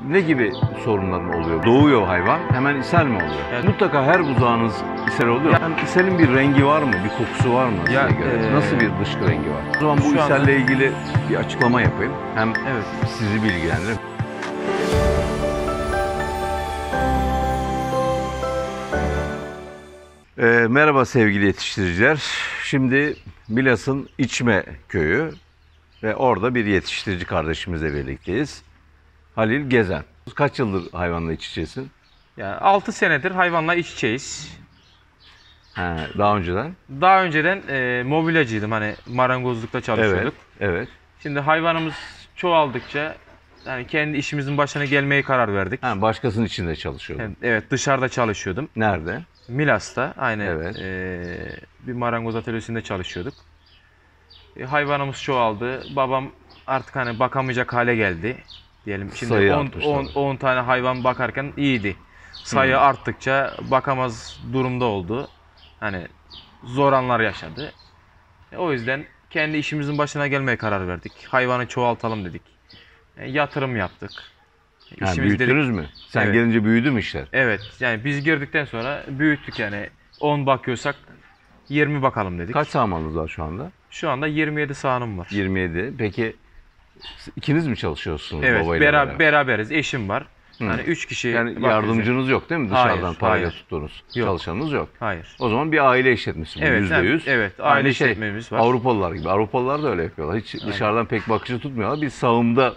ne gibi sorunların oluyor? Doğuyor hayvan, hemen ishal mi oluyor? Evet. Mutlaka her buzağınız ishal oluyor. Yani ishalin bir rengi var mı? Bir kokusu var mı size göre? Nasıl bir dış rengi var? O zaman bu ishalle ilgili bir açıklama yapayım. Hem sizi bilgilendiririm. Merhaba sevgili yetiştiriciler. Şimdi Milas'ın İçme köyü ve orada bir yetiştirici kardeşimizle birlikteyiz. Halil Gezen. Kaç yıldır hayvanla iç içesin? Yani 6 senedir hayvanla iç içeyiz. Daha önceden? Daha önceden mobilyacıydım, hani marangozlukta çalışıyorduk. Evet. Şimdi hayvanımız çoğaldıkça yani kendi işimizin başına gelmeye karar verdik. Başkasının içinde çalışıyordun. Evet, dışarıda çalışıyordum. Nerede? Milas'ta aynı Evet. bir marangoz atölyesinde çalışıyorduk. Hayvanımız çoğaldı. Babam artık hani bakamayacak hale geldi. Diyelim şimdi Sayı 10 tane hayvan bakarken iyiydi. Sayı arttıkça bakamaz durumda oldu. Hani zor anlar yaşadı. O yüzden kendi işimizin başına gelmeye karar verdik. Hayvanı çoğaltalım dedik. Yatırım yaptık. Büyüttünüz mü? Sen Evet. gelince büyüdü mü işler? Evet, yani biz girdikten sonra büyüttük yani. 10 bakıyorsak 20 bakalım dedik. Kaç sağmanınız var şu anda? Şu anda 27 sağanım var. 27. Peki ikiniz mi çalışıyorsunuz Evet, babayla beraber? beraberiz. Eşim var. Yani 3 kişi Yani bakıyoruz. yardımcınız yok değil mi? Dışarıdan Hayır, parayla hayır. tuttuğunuz Yok. çalışanınız yok. Hayır. O zaman bir aile işletmesi bu, Evet, %100. evet, aile işletmemiz var. Avrupalılar gibi. Avrupalılar da öyle yapıyorlar. Hiç dışarıdan pek bakıcı tutmuyorlar. Bir sağımda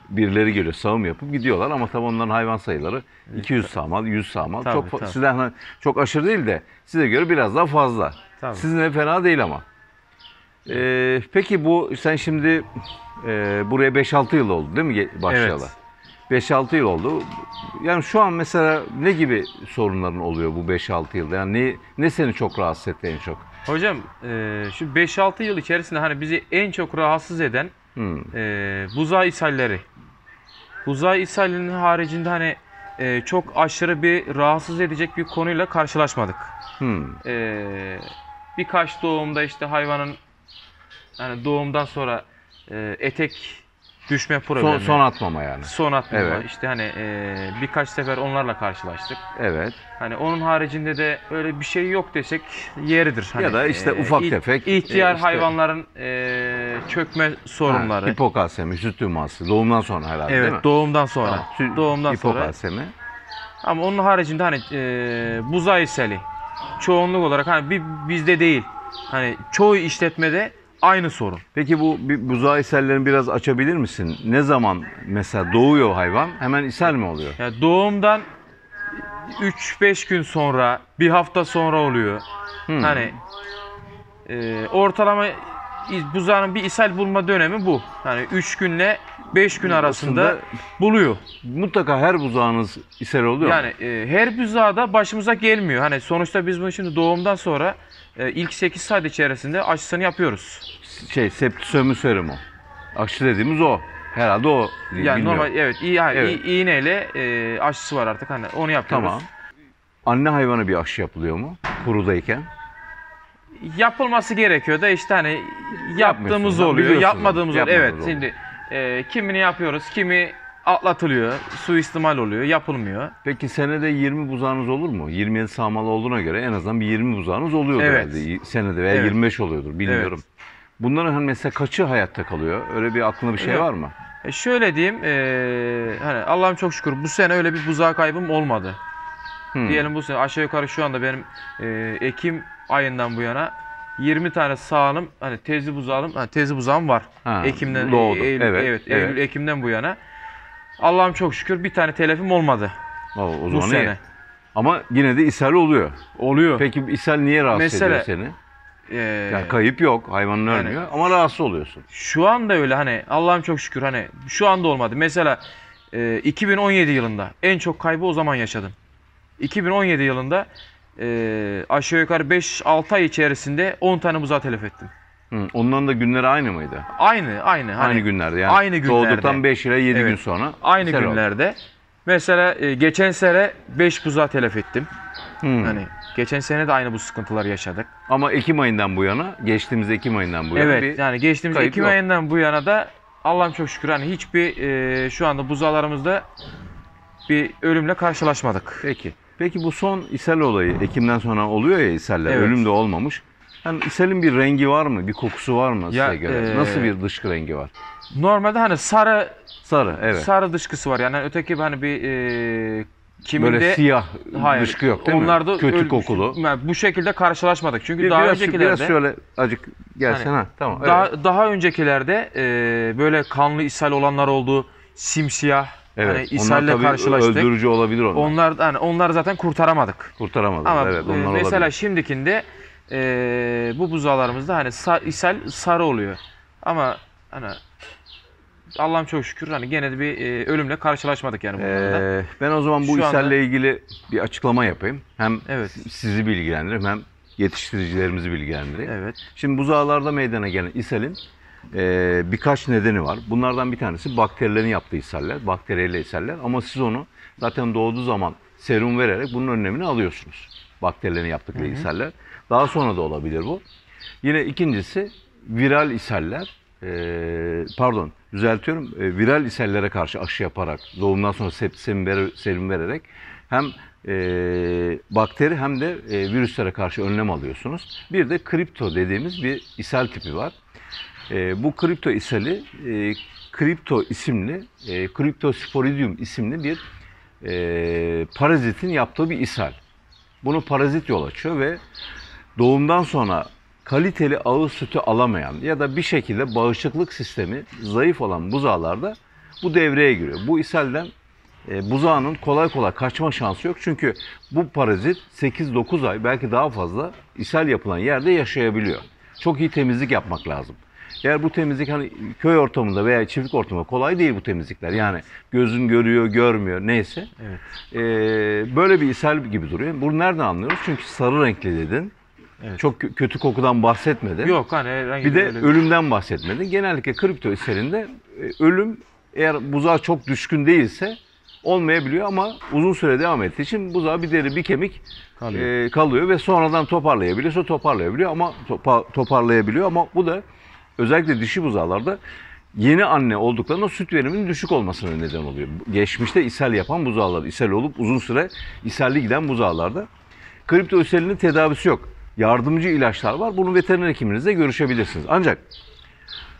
birileri geliyor. Sağım yapıp gidiyorlar ama tabii onların hayvan sayıları 200 sağmal, 100 sağmal. Tabii. Sizden çok aşırı değil de size göre biraz daha fazla. Tabii. Sizin de fena değil ama. Peki sen şimdi buraya 5-6 yıl oldu değil mi başlayalı? Evet. 5-6 yıl oldu. Yani şu an mesela ne gibi sorunların oluyor bu 5-6 yılda? Yani ne seni çok rahatsız etti en çok? Hocam şu 5-6 yıl içerisinde hani bizi en çok rahatsız eden buzağı ishalleri. Buzağı ishalinin haricinde hani çok aşırı bir rahatsız edecek bir konuyla karşılaşmadık. Birkaç doğumda işte hayvanın hani doğumdan sonra etek düşme problemi. Son atmama yani. Son atmama. Evet. İşte hani birkaç sefer onlarla karşılaştık. Evet. Hani onun haricinde de öyle bir şey yok desek yeridir. Hani, Ya da işte ufak tefek. İhtiyar işte, hayvanların çökme sorunları. Hipokalsemi, süt tüması. Doğumdan sonra herhalde değil mi? Evet, doğumdan sonra. Doğumdan sonra. Hipokalsemi. Ama onun haricinde hani buzağı ishali çoğunluk olarak hani bizde değil. Hani çoğu işletmede aynı sorun. Peki bu buzağı ishallerini biraz açabilir misin? Ne zaman mesela doğuyor hayvan hemen ishal mi oluyor? Yani doğumdan 3-5 gün sonra, bir hafta sonra oluyor. Hani ortalama buzağının bir ishal bulma dönemi bu. Yani 3 günle 5 gün arasında Aslında buluyor. Mutlaka her buzağınız ishal oluyor mu? Yani her buzağı da başımıza gelmiyor. Hani sonuçta biz bunu şimdi doğumdan sonra ilk 8 saat içerisinde aşısını yapıyoruz. Septisömüserum o. Aşı dediğimiz o. Herhalde o. Yani bilmiyorum. normal iğneyle aşısı var artık, hani onu yapıyoruz. Tamam. Anne hayvana bir aşı yapılıyor mu? Kurudayken. Yapılması gerekiyor da işte hani yaptığımız oluyor, biliyorsunuz. yapmadığımız oluyor. Evet, Yapmadığınız şimdi kimini yapıyoruz, kimi atlatılıyor, suistimal oluyor, yapılmıyor. Peki senede 20 buzağınız olur mu? 27 sağmalı olduğuna göre en azından bir 20 buzağınız oluyordur herhalde. Senede veya 25 oluyordur bilmiyorum. Evet. Bunların hani mesela kaçı hayatta kalıyor? Öyle bir aklında bir şey var mı? Şöyle diyeyim, hani Allah'ım çok şükür bu sene öyle bir buzağı kaybım olmadı. Diyelim bu sene aşağı yukarı şu anda benim Ekim ayından bu yana 20 tane sağanım, hani tezli buzağım var. Ekim'den doğdu. Eylül Ekim'den bu yana. Allah'ım çok şükür bir tane telefim olmadı. O bu zaman sene. iyi. Ama yine de ishal oluyor. Oluyor. Peki ishal niye rahatsız ediyor seni? Yani kayıp yok, hayvanın ölmüyor ama rahatsız oluyorsun. Şu anda öyle, hani Allah'ım çok şükür hani şu anda olmadı. Mesela 2017 yılında en çok kaybı o zaman yaşadım. 2017 yılında aşağı yukarı 5-6 ay içerisinde 10 tane buzağı telef ettim. Onların da günleri aynı mıydı? Aynı. Hani aynı günlerde yani. Aynı günlerde. Doğduktan 5 ile 7 gün sonra. Aynı günlerde. Mesela geçen sene 5 buzağı telef ettim. Hani geçen sene de aynı bu sıkıntıları yaşadık. Ama Ekim ayından bu yana, geçtiğimiz Ekim ayından bu yana evet, yani geçtiğimiz Ekim ayından bu yana da Allah'ım çok şükür hani hiçbir şu anda buzağlarımızda bir ölümle karşılaşmadık. Peki. Peki bu son ishal olayı Ekim'den sonra oluyor ya ishaller. Evet. Ölüm de olmamış. Yani ishalin bir rengi var mı? Bir kokusu var mı Ya, size göre? Nasıl bir dışkı rengi var? Normalde hani sarı Sarı, evet. sarı dışkısı var. Yani öteki hani bir kiminde Böyle siyah hayır. dışkı yok değil Onlar mi? da Kötü kokulu. Yani bu şekilde karşılaşmadık. Çünkü daha Biraz öncekilerde şöyle acık gelsen Hani ha. Tamam. Evet. daha öncekilerde böyle kanlı ishal olanlar oldu. Simsiyah. Evet. Hani Onlar ishalle tabii karşılaştık. öldürücü olabilir onlar. Onlar zaten kurtaramadık. Kurtaramadılar. Ama Evet, onlar mesela olabilir. şimdikinde bu buzağlarımızda hani ishal sarı oluyor. Ama hani Allah'ım çok şükür hani gene de bir ölümle karşılaşmadık yani bunlarda. Ben o zaman bu Şu ishalle anda- ilgili bir açıklama yapayım. Hem Evet. sizi bilgilendireyim hem yetiştiricilerimizi bilgilendireyim. Evet. Şimdi buzağlarda meydana gelen ishalin birkaç nedeni var. Bunlardan bir tanesi bakterilerin yaptığı ishaller, bakteriyel ishaller. Ama siz onu zaten doğduğu zaman serum vererek bunun önlemini alıyorsunuz. Bakterilerin yaptıkları ishaller. Daha sonra da olabilir bu. Yine ikincisi viral ishaller. Pardon, düzeltiyorum. Viral ishallere karşı aşı yaparak, doğumdan sonra serum vererek hem bakteri hem de virüslere karşı önlem alıyorsunuz. Bir de kripto dediğimiz bir ishal tipi var. Bu kripto ishali kripto isimli, kriptosporidium isimli bir parazitin yaptığı bir ishal. Bunu parazit yol açıyor ve doğumdan sonra kaliteli ağız sütü alamayan ya da bir şekilde bağışıklık sistemi zayıf olan buzağlarda bu devreye giriyor. Bu ishalden buzağının kolay kolay kaçma şansı yok. Çünkü bu parazit 8-9 ay belki daha fazla ishal yapılan yerde yaşayabiliyor. Çok iyi temizlik yapmak lazım. Eğer bu temizlik hani köy ortamında veya çiftlik ortamında kolay değil bu temizlikler. Yani gözün görüyor, görmüyor neyse. Evet. Böyle bir ishal gibi duruyor. Bunu nereden anlıyoruz? Çünkü sarı renkli dedin. Evet. Çok kötü kokudan bahsetmedin. Yok hani herhangi Bir de öyle ölümden bahsetmedin. Genellikle kripto ishalinde ölüm eğer buzağa çok düşkün değilse olmayabiliyor ama uzun süre devam ettiği için buzağa bir deri bir kemik kalıyor ve sonradan toparlayabiliyorsa toparlayabiliyor ama toparlayabiliyor ama bu da özellikle dişi buzağlarda yeni anne olduklarında süt veriminin düşük olmasına neden oluyor. Geçmişte ishal yapan buzağlar, ishal olup uzun süre ishalli giden buzağlarda kripto ishalinin tedavisi yok. Yardımcı ilaçlar var. Bunu veteriner hekiminizle görüşebilirsiniz. Ancak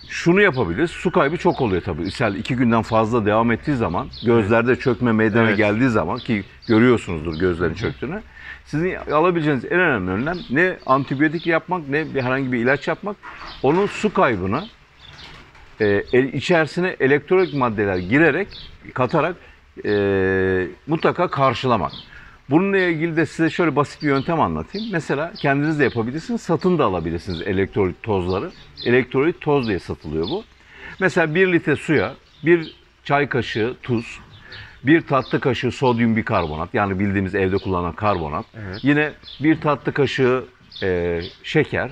şunu yapabiliriz. Su kaybı çok oluyor tabii. İshal 2 günden fazla devam ettiği zaman, gözlerde çökme meydana Evet. geldiği zaman ki görüyorsunuzdur gözlerin çöktüğünü. Sizin alabileceğiniz en önemli önlem ne antibiyotik yapmak ne herhangi bir ilaç yapmak. Onun su kaybını içerisine elektrolit maddeler girerek, katarak mutlaka karşılamak. Bununla ilgili de size şöyle basit bir yöntem anlatayım. Mesela kendiniz de yapabilirsiniz, satın da alabilirsiniz elektrolit tozları. Elektrolit toz diye satılıyor bu. Mesela 1 litre suya 1 çay kaşığı tuz, 1 tatlı kaşığı sodyum bikarbonat yani bildiğimiz evde kullanılan karbonat. Evet. Yine 1 tatlı kaşığı şeker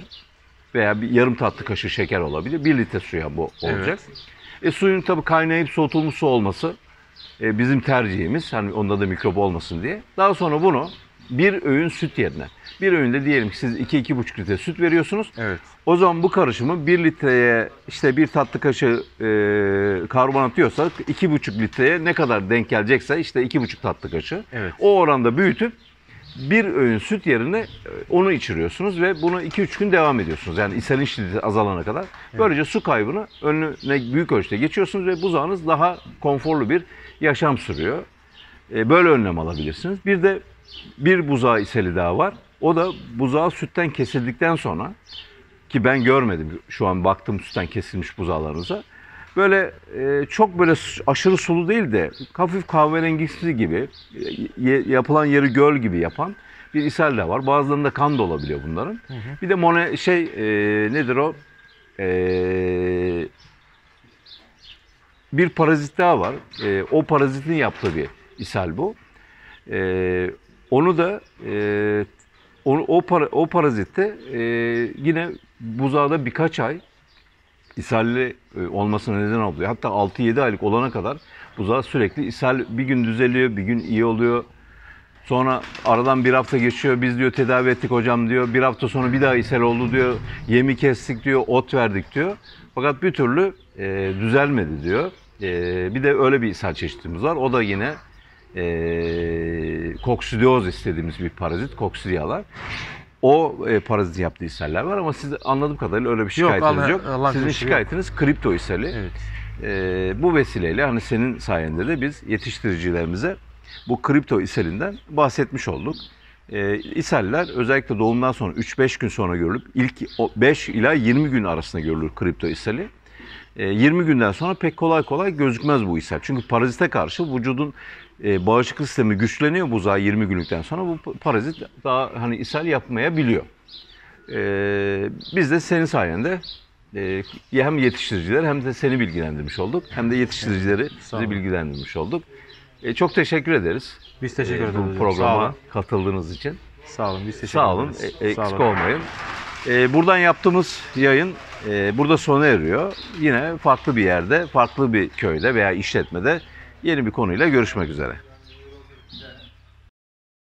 veya bir yarım tatlı kaşığı şeker olabilir. 1 litre suya bu olacak. Suyun tabii kaynayıp soğutulmuş su olması bizim tercihimiz. Hani onda da mikrop olmasın diye. Daha sonra bunu bir öğün süt yerine. Bir öğünde diyelim ki siz 2-2,5 litre süt veriyorsunuz. Evet. O zaman bu karışımı 1 litreye işte 1 tatlı kaşığı karbonat diyorsak 2,5 litreye ne kadar denk gelecekse işte 2,5 tatlı kaşığı. Evet. O oranda büyütüp bir öğün süt yerine onu içiriyorsunuz ve bunu 2-3 gün devam ediyorsunuz. Yani ishalin şiddeti azalana kadar. Böylece su kaybını önüne büyük ölçüde geçiyorsunuz ve buzağınız daha konforlu bir yaşam sürüyor. Böyle önlem alabilirsiniz. Bir de bir buzağı ishali daha var. O da buzağı sütten kesildikten sonra ki ben görmedim şu an baktım sütten kesilmiş buzağlarınıza. Böyle çok böyle aşırı sulu değil de hafif kahverengisi gibi yapılan yeri göl gibi yapan bir ishal de var. Bazılarında kan da olabiliyor bunların. Bir de nedir o? Bir parazit daha var. O parazitin yaptığı bir ishal bu. Onu da o parazitte yine buzağda birkaç ay ishalli olmasına neden oluyor. Hatta 6-7 aylık olana kadar buzağı sürekli ishal bir gün düzeliyor, bir gün iyi oluyor. Sonra aradan bir hafta geçiyor. Biz diyor tedavi ettik hocam diyor. Bir hafta sonra bir daha ishal oldu diyor. Yemi kestik diyor, ot verdik diyor. Fakat bir türlü düzelmedi diyor. Bir de öyle bir ishal çeşitimiz var. O da yine koksidioz istediğimiz bir parazit, koksidyalar. O parazitin yaptığı ishaller var ama siz anladığım kadarıyla öyle bir şikayetiniz yok. Sizin şikayetiniz kripto ishali. Evet. Bu vesileyle hani senin sayende de biz yetiştiricilerimize bu kripto ishalinden bahsetmiş olduk. İshaller özellikle doğumdan sonra 3-5 gün sonra görülüp ilk 5 ila 20 gün arasında görülür kripto ishali. 20 günden sonra pek kolay kolay gözükmez bu ishal. Çünkü parazite karşı vücudun bağışıklık sistemi güçleniyor buzağa 20 günlükten sonra bu parazit daha hani ishal yapmayabiliyor. Biz de senin sayende hem yetiştiriciler hem de seni bilgilendirmiş olduk. Hem de yetiştiricileri sizi bilgilendirmiş olduk. Çok teşekkür ederiz. Biz teşekkür ederiz. Bu programa katıldığınız için. Sağ olun. Biz teşekkür Sağ olun. ederiz. Eksik olmayın. Buradan yaptığımız yayın burada sona eriyor. Yine farklı bir yerde, farklı bir köyde veya işletmede yeni bir konuyla görüşmek üzere.